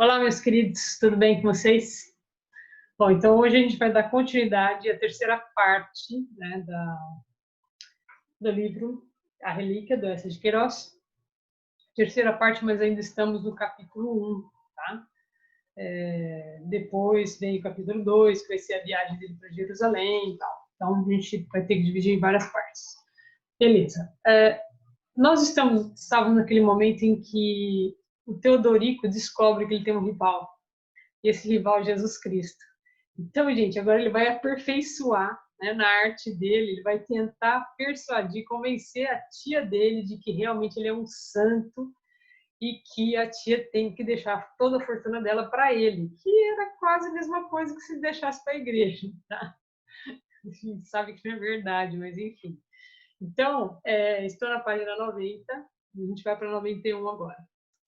Olá, meus queridos, tudo bem com vocês? Bom, então hoje a gente vai dar continuidade à terceira parte, né, do livro A Relíquia, do Eça de Queiroz. Terceira parte, mas ainda estamos no capítulo 1, tá? Depois vem o capítulo 2, que vai ser a viagem dele para Jerusalém e tal. Então a gente vai ter que dividir em várias partes. Beleza. Nós estávamos naquele momento em que o Teodorico descobre que ele tem um rival. E esse rival é Jesus Cristo. Então, gente, agora ele vai aperfeiçoar, né, na arte dele, ele vai tentar persuadir, convencer a tia dele de que realmente ele é um santo e que a tia tem que deixar toda a fortuna dela para ele, que era quase a mesma coisa que se deixasse para a igreja, tá? A gente sabe que não é verdade, mas enfim. Então, estou na página 90, a gente vai para 91 agora.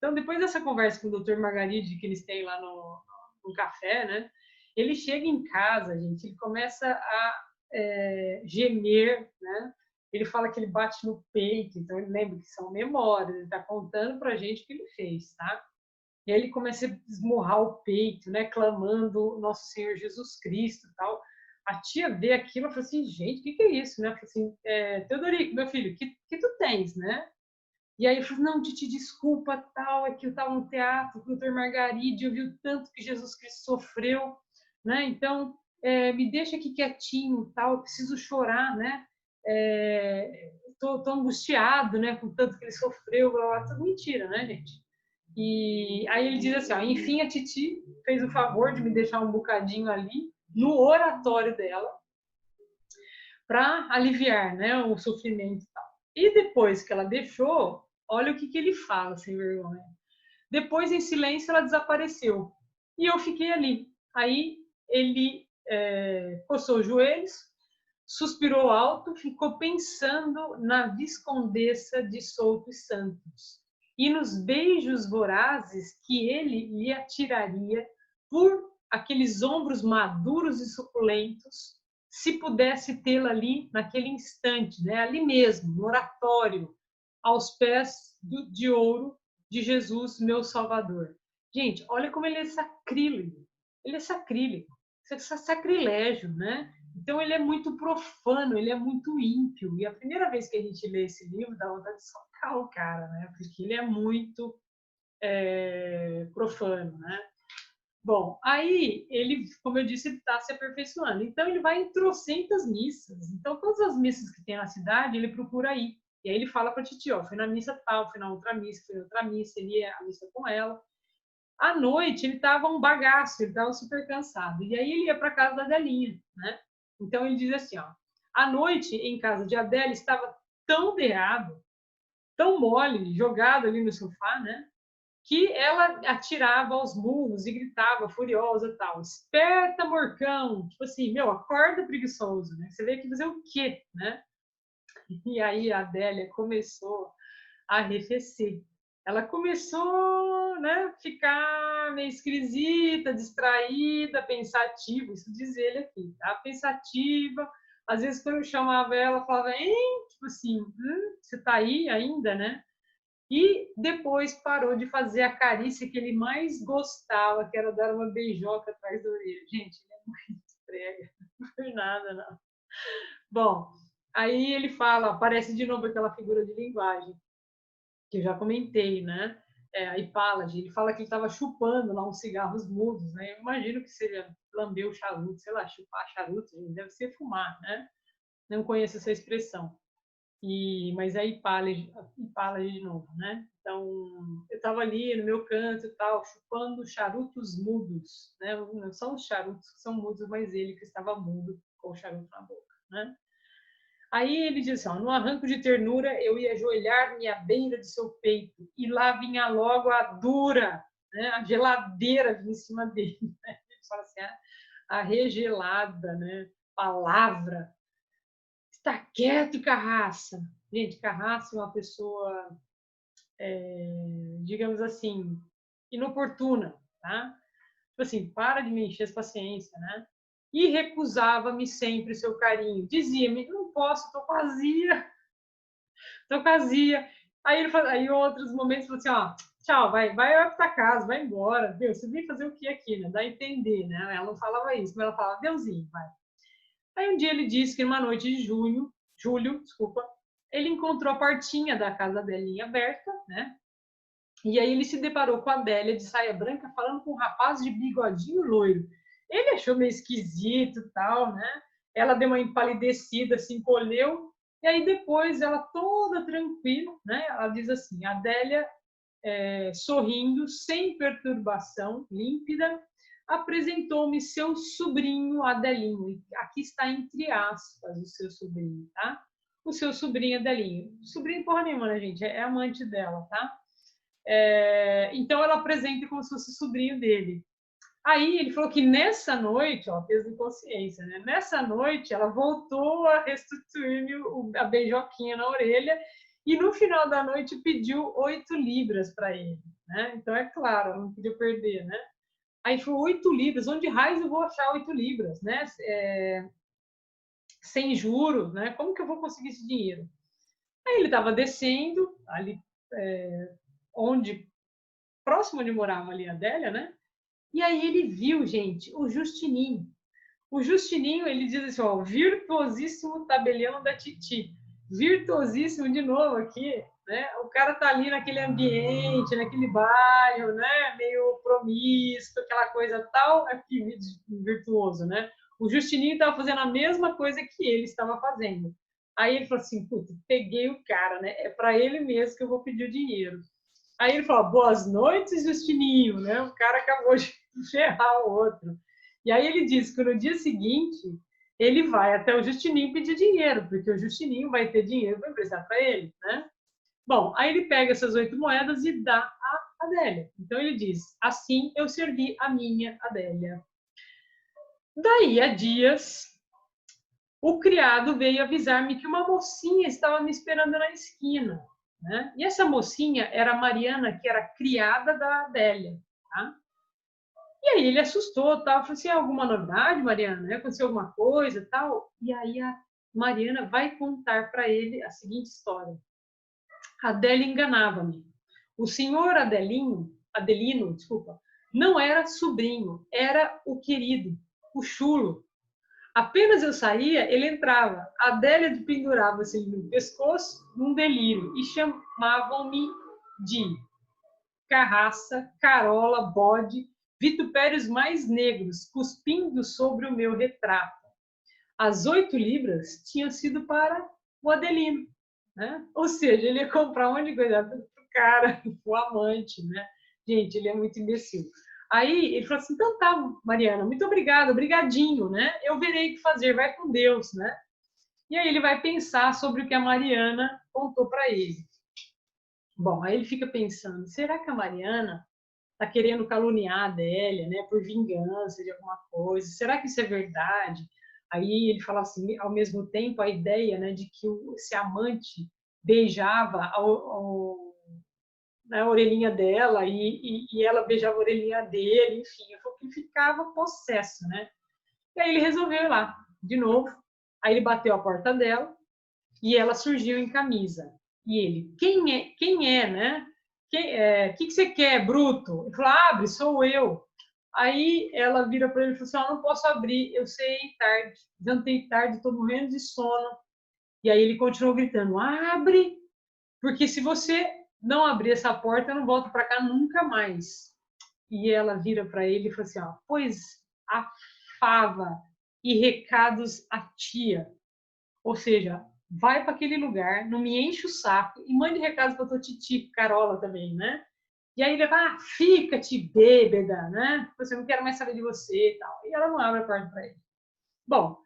Então, depois dessa conversa com o Dr. Margaride, que eles têm lá no café, né? Ele chega em casa, gente, ele começa a gemer, né? Ele fala que ele bate no peito, então ele lembra que são memórias, ele está contando para a gente o que ele fez, tá? E aí ele começa a esmurrar o peito, né? Clamando Nosso Senhor Jesus Cristo e tal. A tia vê aquilo e fala assim, gente, o que é isso, né? Fala assim, Teodorico, meu filho, que tu tens, né? E aí eu falei, não, Titi, desculpa, tal, é que eu estava no teatro com o Dr. Margaride, eu vi o tanto que Jesus Cristo sofreu, né? Então, me deixa aqui quietinho, tal, eu preciso chorar, né? Tô angustiado, né, com o tanto que ele sofreu, blá, blá, tudo mentira, né, gente? E aí ele diz assim, ó, enfim, a Titi fez o favor de me deixar um bocadinho ali, no oratório dela, para aliviar, né, o sofrimento e tal. E depois que ela deixou, olha o que ele fala, sem vergonha. Depois, em silêncio, ela desapareceu. E eu fiquei ali. Aí ele coçou os joelhos, suspirou alto, ficou pensando na viscondessa de Souto e Santos e nos beijos vorazes que ele lhe atiraria por aqueles ombros maduros e suculentos, se pudesse tê-la ali naquele instante, né? Ali mesmo, no oratório, aos pés de ouro de Jesus, meu Salvador. Gente, olha como ele é sacrílego. Ele é sacrílego. Isso é sacrilégio, né? Então ele é muito profano, ele é muito ímpio. E a primeira vez que a gente lê esse livro, dá vontade de socar o cara, né? Porque ele é muito profano, né? Bom, aí ele, como eu disse, ele está se aperfeiçoando. Então ele vai em trocentas missas. Então todas as missas que tem na cidade, ele procura ir. E aí ele fala para a Titi, ó, fui na missa tal, fui na outra missa, fui na outra missa, ele ia à missa com ela. À noite ele estava um bagaço, ele estava super cansado. E aí ele ia para casa da Adelinha, né? Então ele diz assim, ó, à noite em casa de Adélia estava tão derrado, tão mole, jogado ali no sofá, né? Que ela atirava aos murros e gritava furiosa tal, esperta, morcão, tipo assim, meu, acorda preguiçoso, né? Você veio aqui fazer o quê, né? E aí a Adélia começou a arrefecer. Ela começou, né, a ficar meio esquisita, distraída, pensativa, isso diz ele aqui, tá? Pensativa. Às vezes, quando eu chamava ela, falava, hein? Tipo assim, você tá aí ainda, né? E depois parou de fazer a carícia que ele mais gostava, que era dar uma beijoca atrás da orelha. Gente, ele é muito prega, não foi nada, não. Bom, aí ele fala, aparece de novo aquela figura de linguagem, que eu já comentei, né? A Hipálade, ele fala que ele estava chupando lá uns cigarros mudos, né? Eu imagino que seja lamber o charuto, sei lá, chupar charuto, deve ser fumar, né? Não conheço essa expressão. Mas é Hipálade de novo, né? Então, eu estava ali no meu canto e tal, chupando charutos mudos, né? Não são os charutos que são mudos, mas ele que estava mudo com o charuto na boca, né? Aí ele diz assim, ó, no arranco de ternura, eu ia ajoelhar-me à beira de seu peito, e lá vinha logo a dura, né? A geladeira vinha em cima dele. Né? Ele fala assim, a regelada, né? Palavra. Está quieto, Carraça. Gente, Carraça é uma pessoa, digamos assim, inoportuna, tá? Tipo assim, para de me encher as paciência, né? E recusava-me sempre seu carinho. Dizia-me, não posso, tô vazia. Aí, ele fala, aí em outros momentos, falou assim, ó, tchau, vai pra casa, vai embora. Viu? Você vem fazer o que aqui, né? Dá a entender, né? Ela não falava isso, mas ela falava, Deusinho, vai. Aí um dia ele disse que numa noite de julho, desculpa, ele encontrou a portinha da casa Adélia aberta, né? E aí ele se deparou com a Adélia de saia branca falando com um rapaz de bigodinho loiro. Ele achou meio esquisito e tal, né? Ela deu uma empalidecida, se encolheu, e aí depois ela toda tranquila, né? Ela diz assim, a Adélia, sorrindo, sem perturbação, límpida, apresentou-me seu sobrinho Adelinho. Aqui está entre aspas o seu sobrinho, tá? O seu sobrinho Adelinho. Sobrinho porra nenhuma, né, gente? É amante dela, tá? Então ela apresenta como se fosse sobrinho dele. Aí ele falou que nessa noite, ó, peso de consciência, né? Nessa noite ela voltou a restituir-me a beijoquinha na orelha e no final da noite pediu 8 libras para ele, né? Então é claro, ela não podia perder, né? Aí falou 8 libras, onde raios eu vou achar 8 libras, né? Sem juros, né? Como que eu vou conseguir esse dinheiro? Aí ele estava descendo ali onde próximo onde morava ali a Adélia, né? E aí ele viu, gente, o Justininho. O Justininho, ele diz assim, ó, virtuosíssimo tabelião da Titi. Virtuosíssimo de novo aqui, né? O cara tá ali naquele ambiente, naquele bairro, né? Meio promíscuo, aquela coisa tal, aqui virtuoso, né? O Justininho estava fazendo a mesma coisa que ele estava fazendo. Aí ele falou assim, puta, peguei o cara, né? É para ele mesmo que eu vou pedir o dinheiro. Aí ele falou, boas noites, Justininho, né? O cara acabou de ferrar o outro. E aí ele disse que no dia seguinte ele vai até o Justininho pedir dinheiro, porque o Justininho vai ter dinheiro para emprestar para ele, né? Bom, aí ele pega essas 8 moedas e dá a Adélia. Então ele diz, assim eu servi a minha Adélia. Daí a dias, o criado veio avisar-me que uma mocinha estava me esperando na esquina, né? E essa mocinha era a Mariana, que era criada da Adélia, tá? E aí ele assustou, tal, falou assim, alguma novidade, Mariana? Aconteceu alguma coisa, tal? E aí a Mariana vai contar para ele a seguinte história. A Adélia enganava-me. O senhor Adelino, desculpa, não era sobrinho, era o querido, o chulo. Apenas eu saía, ele entrava. A Adélia pendurava-se no pescoço, num delírio, e chamavam-me de carraça, carola, bode, vitupérios mais negros, cuspindo sobre o meu retrato. As 8 libras tinham sido para o Adelino, né? Ou seja, ele ia comprar um monte de coisa para o cara, o amante, né? Gente, ele é muito imbecil. Aí ele falou assim, então tá, Mariana, muito obrigada, obrigadinho, né? Eu verei o que fazer, vai com Deus, né? E aí ele vai pensar sobre o que a Mariana contou para ele. Bom, aí ele fica pensando, será que a Mariana está querendo caluniar a Adélia, né, por vingança de alguma coisa? Será que isso é verdade? Aí ele fala assim, ao mesmo tempo, a ideia, né, de que esse amante beijava a orelhinha dela e ela beijava a orelhinha dele, enfim, ele ficava possesso, né? E aí ele resolveu ir lá, de novo. Aí ele bateu a porta dela e ela surgiu em camisa. E ele, quem é, né? Que você quer, bruto? Ele falou, abre, sou eu. Aí ela vira para ele e falou assim, oh, não posso abrir, eu sei tarde, jantei tarde, estou morrendo de sono. E aí ele continuou gritando, abre, porque se você não abrir essa porta, eu não volto para cá nunca mais. E ela vira para ele e fala assim, ó, pois a fava e recados a tia. Ou seja, vai para aquele lugar, não me enche o saco e mande recados para tua titi, Carola também, né? E aí ele fala, fica-te bêbada, né? Você não quero mais saber de você e tal. E ela não abre a porta para ele. Bom,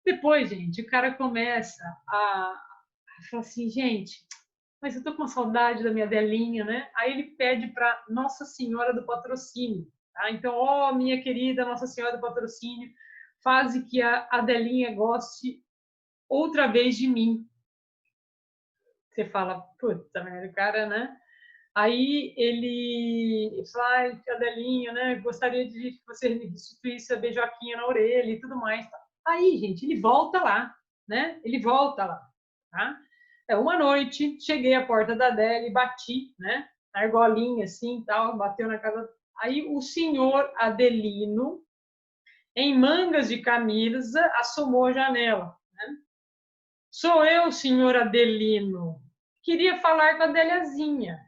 depois, gente, o cara começa a falar assim, gente, mas eu tô com saudade da minha Delinha, né? Aí ele pede para Nossa Senhora do Patrocínio, tá? Então, ó, minha querida Nossa Senhora do Patrocínio, faz que a Adelinha goste outra vez de mim. Você fala, puta merda, cara, né? Aí ele fala, ai, Adelinha, né? Gostaria de que você me restituísse a beijoquinha na orelha e tudo mais. Tá? Aí, gente, ele volta lá, né? Ele volta lá, tá? Uma noite, cheguei à porta da Adélia e bati, né? argolinha assim, tal, bateu na casa. Aí o senhor Adelino, em mangas de camisa, assomou a janela. Né? Sou eu, senhor Adelino. Queria falar com a Deliazinha.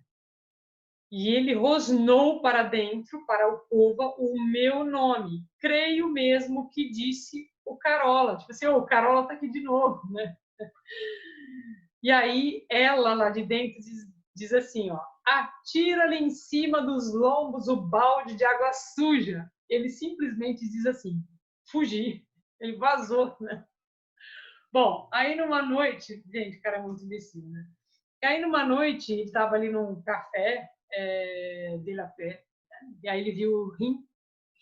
E ele rosnou para dentro, para o povo, o meu nome. Creio mesmo que disse o Carola. Tipo assim, o Carola está aqui de novo, né? E aí ela lá de dentro diz assim, ó, atira-lhe em cima dos lombos o balde de água suja. Ele simplesmente diz assim, fugir. Ele vazou, né? Bom, aí numa noite, gente, o cara é muito imbecil, né? E aí numa noite, ele estava ali num café de la Paix, né? E aí ele viu o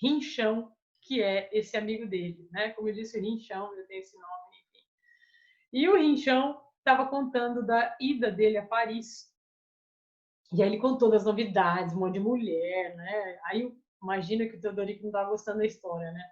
Rinchão, que é esse amigo dele, né? Como eu disse, o Rinchão, eu tenho esse nome, enfim. E o Rinchão estava contando da ida dele a Paris. E aí ele contou das novidades, um monte de mulher, né? Aí imagina que o Teodorico não estava gostando da história, né?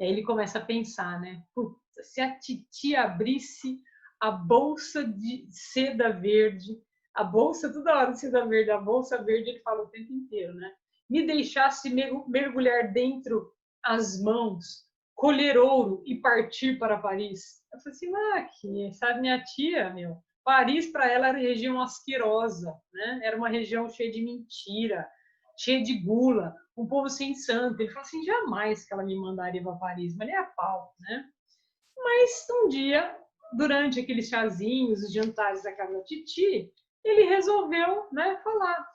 E aí ele começa a pensar, né? Puta, se a Titi abrisse a bolsa de seda verde, a bolsa, toda hora de seda verde, a bolsa verde, ele fala o tempo inteiro, né? Me deixasse mergulhar dentro as mãos, colher ouro e partir para Paris. Eu falei assim, que sabe, minha tia, meu, Paris para ela era região asquerosa, né? Era uma região cheia de mentira, cheia de gula, um povo sem santo. Ele falou assim, jamais que ela me mandaria para Paris, mas nem a pau, né? Mas um dia, durante aqueles chazinhos, os jantares da casa da Titi, ele resolveu, né, falar,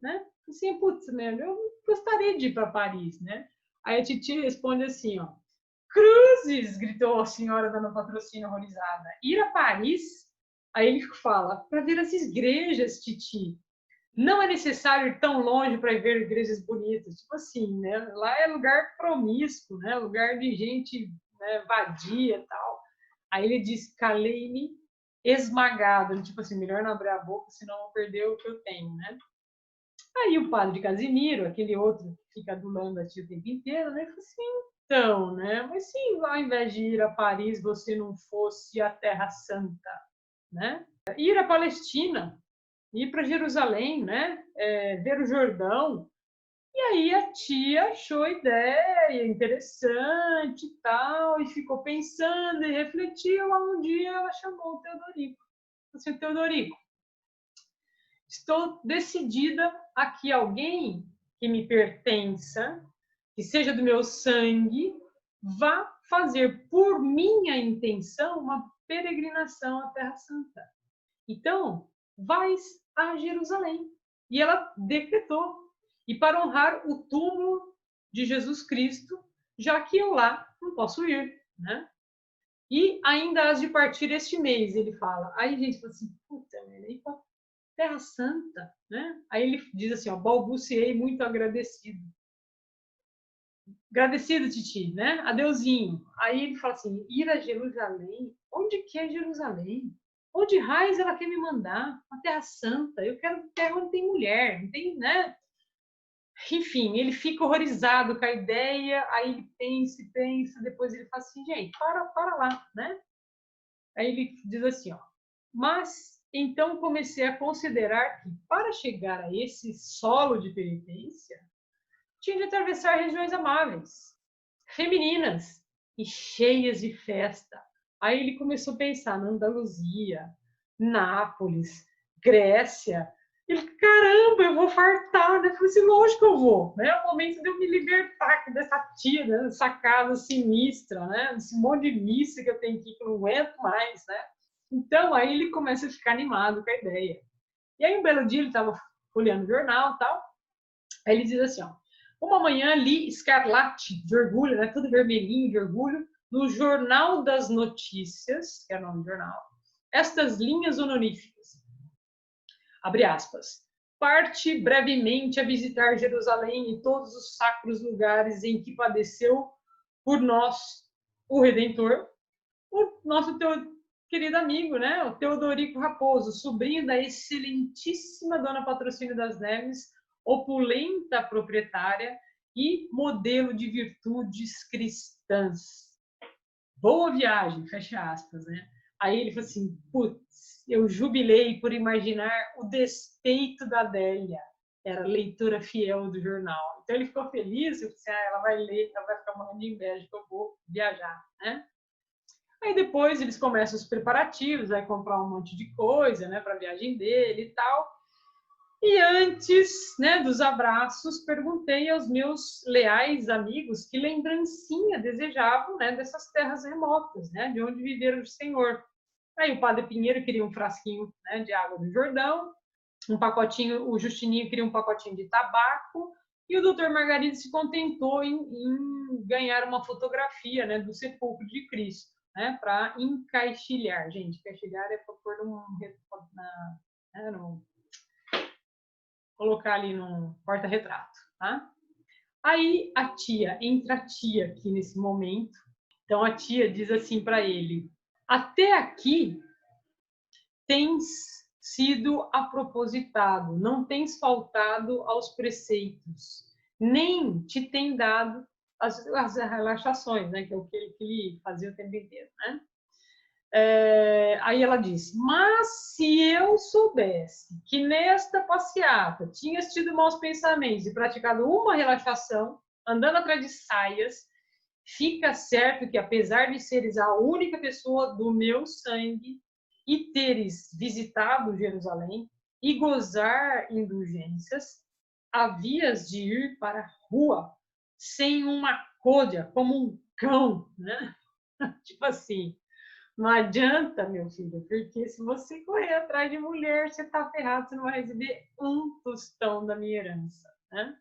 né? Assim, putz, né, eu gostaria de ir para Paris, né? Aí a Titi responde assim, ó, cruzes, gritou a senhora dando patrocínio horrorizada. Ir a Paris? Aí ele fala, para ver as igrejas, Titi. Não é necessário ir tão longe para ver igrejas bonitas. Tipo assim, né? Lá é lugar promíscuo, né? Lugar de gente, né, vadia e tal. Aí ele diz, calei-me esmagado. Tipo assim, melhor não abrir a boca, senão eu vou perder o que eu tenho, né? Aí o padre Casimiro, aquele outro que fica adulando a tia o tempo inteiro, né? Falou assim, então, né? Mas se ao invés de ir a Paris, você não fosse a Terra Santa, né? Ir à Palestina, ir para Jerusalém, né? Ver o Jordão. E aí a tia achou a ideia interessante e tal, e ficou pensando e refletiu. Lá um dia ela chamou o Teodorico. Assim, Teodorico, estou decidida a que alguém que me pertença, que seja do meu sangue, vá fazer por minha intenção uma peregrinação à Terra Santa. Então, vais a Jerusalém. E ela decretou. E para honrar o túmulo de Jesus Cristo, já que eu lá não posso ir, né? E ainda has de partir este mês, ele fala. Aí a gente fala assim, puta, aí para Terra Santa, né? Aí ele diz assim, ó, balbuciei muito agradecido. Agradecido, Titi, né? Adeusinho. Aí ele fala assim, ir a Jerusalém? Onde que é Jerusalém? Onde raiz ela quer me mandar? Uma terra santa. Eu quero terra onde tem mulher, não tem, né? Enfim, ele fica horrorizado com a ideia, aí ele pensa, depois ele fala assim, gente, para lá, né? Aí ele diz assim, ó, mas então comecei a considerar que para chegar a esse solo de penitência, tinha de atravessar regiões amáveis, femininas e cheias de festa. Aí ele começou a pensar na Andaluzia, Nápoles, Grécia. Ele, caramba, eu vou fartar, né? Eu falei assim, lógico que eu vou, né? É o momento de eu me libertar dessa tia, né? Dessa casa sinistra, né? Desse monte de missa que eu tenho aqui que eu não aguento mais, né? Então, aí ele começa a ficar animado com a ideia. E aí, um belo dia, ele estava olhando o jornal e tal, aí ele diz assim, ó, uma manhã li escarlate de orgulho, né, tudo vermelhinho de orgulho, no Jornal das Notícias, que é o nome do jornal, estas linhas honoríficas, abre aspas, parte brevemente a visitar Jerusalém e todos os sacros lugares em que padeceu por nós o Redentor, o nosso querido amigo, né, o Teodorico Raposo, sobrinho da excelentíssima Dona Patrocínio das Neves, opulenta proprietária e modelo de virtudes cristãs. Boa viagem, fecha aspas, né? Aí ele falou assim, putz, eu jubilei por imaginar o despeito da Adélia. era leitora fiel do jornal. Então ele ficou feliz, eu disse, ela vai ler, ela vai ficar morrendo de inveja que eu vou viajar, né? Aí depois eles começam os preparativos, vai comprar um monte de coisa, né, para a viagem dele e tal. E antes, né, dos abraços, perguntei aos meus leais amigos que lembrancinha desejavam, né, dessas terras remotas, né, de onde viveram o Senhor. Aí o Padre Pinheiro queria um frasquinho, né, de água do Jordão, um pacotinho, o Justininho queria um pacotinho de tabaco, e o doutor Margarido se contentou em ganhar uma fotografia, né, do sepulcro de Cristo, né, para encaixilhar. Gente, encaixilhar é para pôr colocar ali num porta-retrato, tá? Aí a tia, entra a tia aqui nesse momento. Então a tia diz assim para ele: até aqui tens sido apropositado, não tens faltado aos preceitos, nem te tem dado as relaxações, né, que é o que ele fazia o tempo inteiro, né? Aí ela disse, mas se eu soubesse que nesta passeata tinhas tido maus pensamentos e praticado uma relaxação, andando atrás de saias, fica certo que apesar de seres a única pessoa do meu sangue e teres visitado Jerusalém e gozar indulgências, havias de ir para a rua sem uma côdea, como um cão, né? Tipo assim, não adianta, meu filho, porque se você correr atrás de mulher, você está ferrado, você não vai receber um tostão da minha herança, né?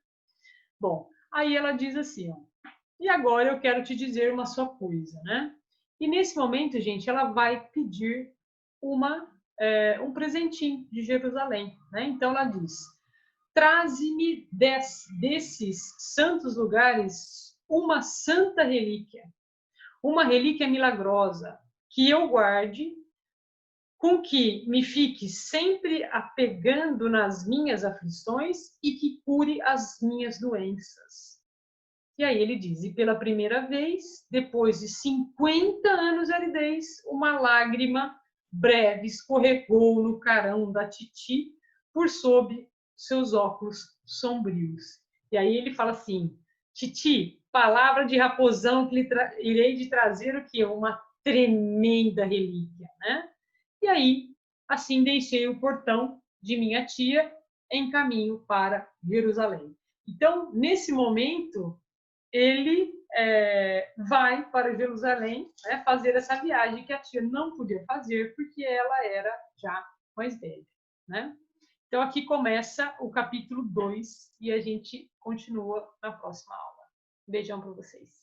Bom, aí ela diz assim, ó, e agora eu quero te dizer uma só coisa, né? E nesse momento, gente, ela vai pedir um presentinho de Jerusalém, né? Então ela diz, traze-me desses santos lugares uma santa relíquia, uma relíquia milagrosa, que eu guarde, com que me fique sempre apegando nas minhas aflições e que cure as minhas doenças. E aí ele diz, e pela primeira vez, depois de 50 anos de aridez, uma lágrima breve escorregou no carão da titi por sob seus óculos sombrios. E aí ele fala assim, titi, palavra de raposão que lhe irei de trazer o quê? Uma tremenda relíquia, né? E aí, assim deixei o portão de minha tia em caminho para Jerusalém. Então, nesse momento, ele vai para Jerusalém, né, fazer essa viagem que a tia não podia fazer porque ela era já mais velha, né? Então aqui começa o capítulo 2 e a gente continua na próxima aula. Um beijão para vocês.